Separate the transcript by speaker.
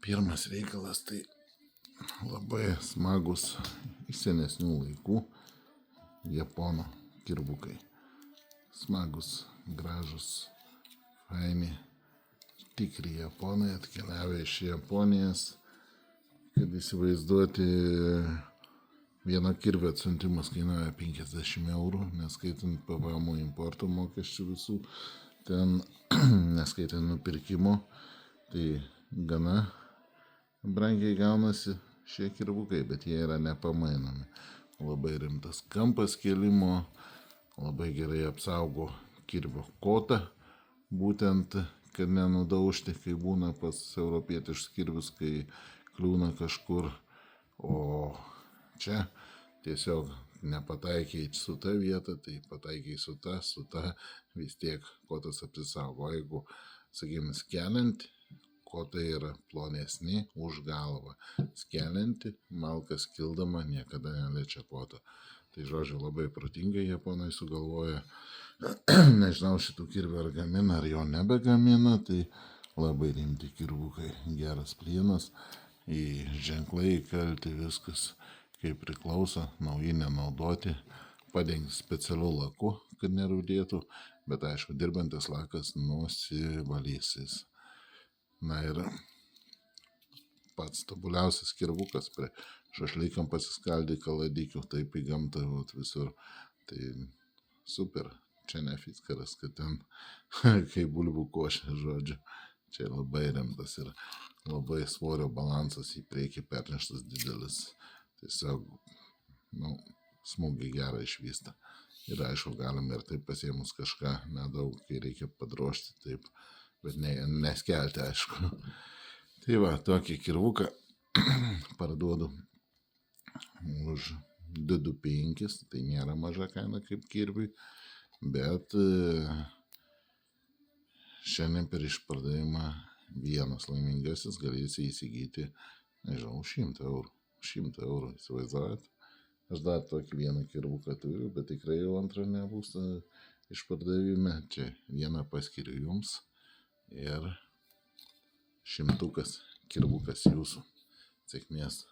Speaker 1: Pirmas reikalas tai labai smagus iš senesnių laikų japonų kirbukai. Smagus, gražus, faini, tikri japonai atkeliavę iš Japonijos, kad įsivaizduoti vieno kirvio atsiuntimas kainuoja 50 eurų, neskaitant PVM importo mokesčių visų, ten neskaitant nupirkimo, tai gana brangiai gaunasi šie kirvukai, bet jie yra nepamainomi. Labai rimtas kampas kėlimo, labai gerai apsaugo kirvio kotą, būtent, kad nenudaužti, kai būna pas europietiškus kirvius, kai kliūna kažkur, o čia tiesiog nepataikiai su ta vieta, tai pataikiai su ta, vis tiek kotas apsisaugo. Jeigu, sakykime, skeliant, kotai yra plonesni už galvą. Skelianti, malka skildama niekada neliečia koto. Tai žodžiu, labai protingai japonai sugalvoja. Nežinau šitų kirvių ar gamina, ar jo nebegamina, tai labai rimti kirvukai. Geras plienas, į ženklai įkalti viskas kaip priklauso, nauji nenaudoti, padengti specialiu laku, kad nerūdėtų, bet aišku, dirbantis lakas nusivalysis. Na ir pats tobuliausias kirvukas prie šašlykam pasiskaldyti kaladikių, taip į gamtą visur. Tai super, čia ne fiskaras, kad ten kaip bulvių košė, žodžiu. Čia labai rimtas ir labai svorio balansas į priekį perneštas didelis. Tiesiog, smūgį gerą išvysta. Ir aišku, galime ir taip pasiemus kažką nedaug, kai reikia padrošti, taip, bet neskelti, aišku. Tai va, tokį kirvuką parduodu už 225, tai nėra maža kaina kaip kirviui, bet šiandien per išpardavimą vienas laimingasis galėsi įsigyti, nežinau, 100 eurų. 100 eurų, įsivaizduojat? Aš dar tokį vieną kirvuką turiu, bet tikrai jau antrą nebus išpardavime. Čia vieną paskiriu jums ir 100 kirvukas jūsų. Sėkmės.